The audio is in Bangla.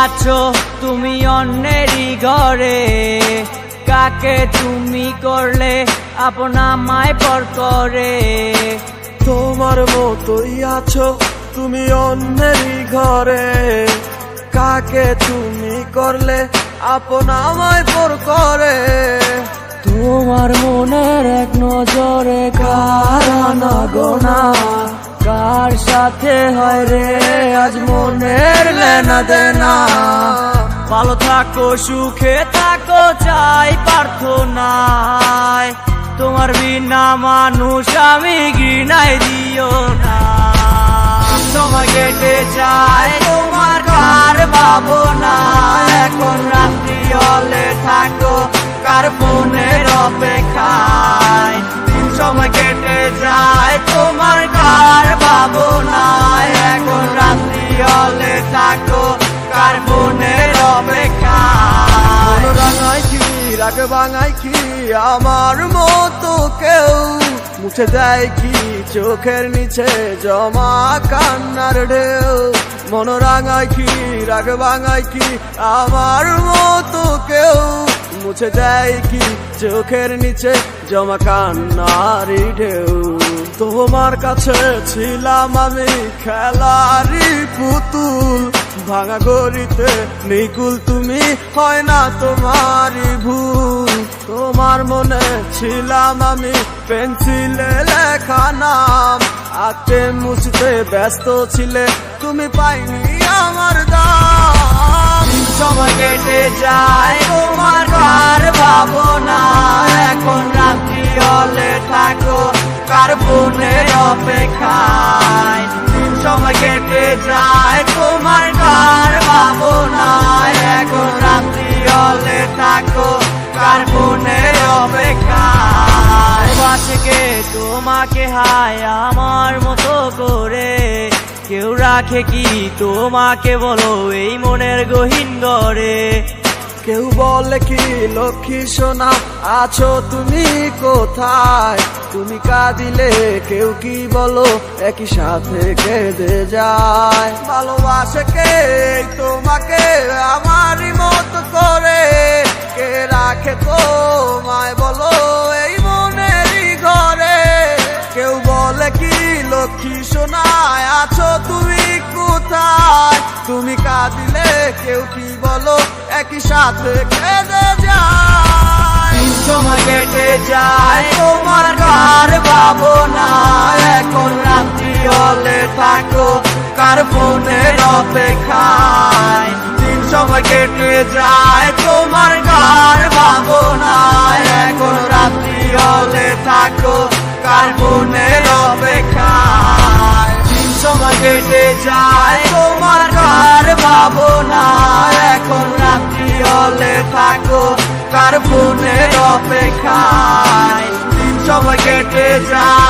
আছো তুমি অন্যেরই ঘরে, কাকে তুমি করলে আপনা মায় পর করে। তোমার মতোই আছো তুমি অন্যেরই ঘরে, কাকে তুমি করলে আপনা আমায় পর করে। তোমার মনের এক নজরে কার আনা গোনা, কার সাথে হয় রে আজ মনের লেনা দেনা। ভালো থাকো সুখে থাকো চাই প্রার্থনায়, তোমার বিনা মানুষ আমি ঘৃণায় দিও না। সময় কেটে যায় তোমার কার ভাবনা, এখন রাত্রি হলে থাকো কার ফোনের অপেক্ষায়। সময় কেটে যায় তোমার কার ভাবনা, এখন রাত্রি হলে থাকো কার ফোনের অপেক্ষায়। রাঙায় কি রাগ ভাঙায় কি আমার মতো কেউ, মুছে দেয় কি চোখের নিচে জমা কান্নার ঢেউ। মন রাঙায় কি রাগ ভাঙায় কি আমার মতো কেউ, মুছে দেয় কি চোখের নিচে জমা কান্নারি ঢেউ। তোমার কাছে ছিলাম আমি খেলারি পুতুল, ভাঙা গড়িতে নিকুল তুমি হয় না তোমারই ভুল। তোমার মনে ছিলাম আমি পেন্সিলে লেখা নাম, আঁকতে মুছতে ব্যস্ত ছিলে তুমি পাইনি আমার দাম। সময় কেটে যায় তোমার কার ভাবনা, এখন রাত্রি হলে থাকো কার ফোনের অপেক্ষায়। সময় কেটে যায় তোমার কার ভাবনা, এখন রাত্রি হলে থাকো কার ফোনের অপেক্ষায়। বাসকে তোমাকে হায় আমার মতো করে, কেউ রাখে কি তোমাকে বলো এই মনের গহীন ঘরে। কেউ বলে কি লক্ষ্মী সোনা আছো তুমি কোথায়, তুমি কাঁদিলে কেউ কি বলো একই সাথে কেঁদে যায়। ভালোবাসে কে তোমাকে আমারই মতো করে, কে রাখে তোমায় বলো এই মনেরই ঘরে। কেউ বলে কি লক্ষ্মী সোনা আছো তুমি কোথায়, তুমি কাঁদিলে কেউ কি বলো একই সাথে কেঁদে যায়। সময় কেটে যায় তোমার কার ভাবনা, এখন রাত্রি হলে থাকো কার ফোনের অপেক্ষায়। সময় কেটে যায় তোমার কার ভাবনা, এখন রাত্রি হলে থাকো কার ফোনের অপেক্ষায়। সময় কেটে যায় তোমার কার ভাবনা, এখন রাত্রি হলে থাকো কার ফোনের অপেক্ষায়। সময় কেটে যায়।